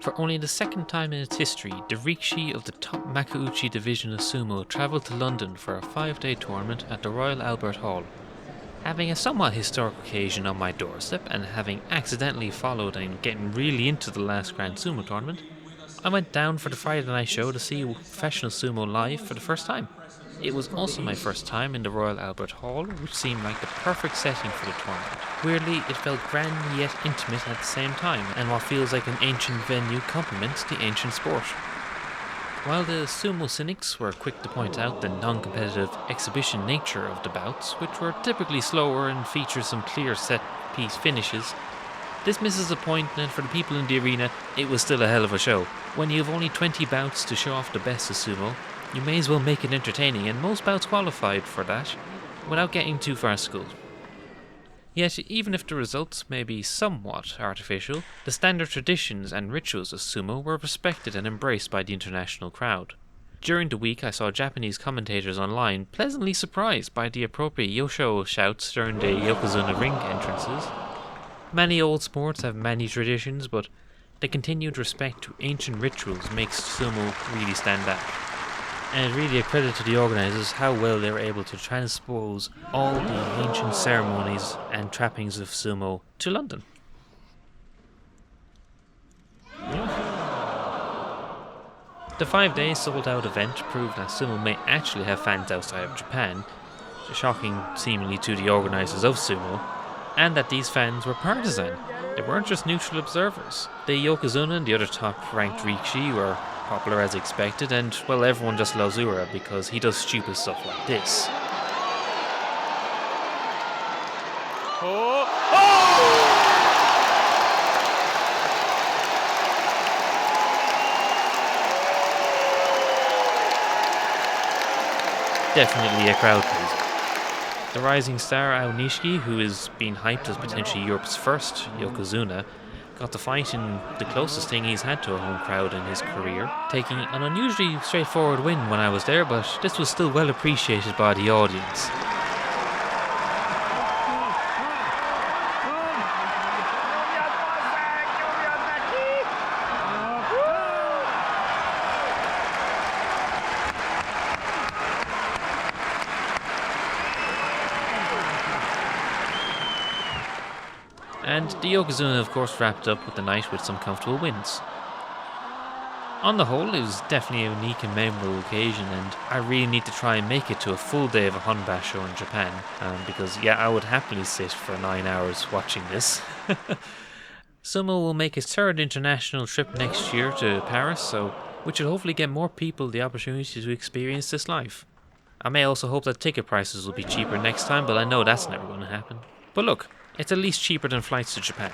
For only the second time in its history, the Rikishi of the top Makuuchi division of Sumo travelled to London for a 5-day tournament at the Royal Albert Hall. Having a somewhat historic occasion on my doorstep and having accidentally followed and getting really into the last Grand Sumo tournament, I went down for the Friday night show to see professional sumo live for the first time. It was also my first time in the Royal Albert Hall, which seemed like the perfect setting for the tournament. Weirdly, it felt grand yet intimate at the same time, and what feels like an ancient venue complements the ancient sport. While the sumo cynics were quick to point out the non-competitive exhibition nature of the bouts, which were typically slower and featured some clear set-piece finishes, this misses the point, and for the people in the arena, it was still a hell of a show. When you have only 20 bouts to show off the best of sumo, you may as well make it entertaining, and most bouts qualified for that, without getting too far schooled. Yet, even if the results may be somewhat artificial, the standard traditions and rituals of sumo were respected and embraced by the international crowd. During the week, I saw Japanese commentators online pleasantly surprised by the appropriate yosho shouts during the yokozuna ring entrances. Many old sports have many traditions, but the continued respect to ancient rituals makes sumo really stand out. And it's really a credit to the organisers how well they were able to transpose all the ancient ceremonies and trappings of sumo to London. The 5-day sold-out event proved that sumo may actually have fans outside of Japan, shocking seemingly to the organisers of sumo, and that these fans were partisan. They weren't just neutral observers. The Yokozuna and the other top-ranked Rikishi were popular as expected, and, well, everyone just loves Ura because he does stupid stuff like this. Definitely a crowd pleaser. The rising star Aonishiki, who is being hyped as potentially Europe's first Yokozuna, got to fight in the closest thing he's had to a home crowd in his career, taking an unusually straightforward win when I was there, but this was still well appreciated by the audience. And the Yokozuna of course wrapped up with the night with some comfortable wins. On the whole, it was definitely a unique and memorable occasion, and I really need to try and make it to a full day of a Honba show in Japan, because I would happily sit for 9 hours watching this. Sumo will make its third international trip next year to Paris, which will hopefully get more people the opportunity to experience this live. I may also hope that ticket prices will be cheaper next time, but I know that's never going to happen. But look, it's at least cheaper than flights to Japan.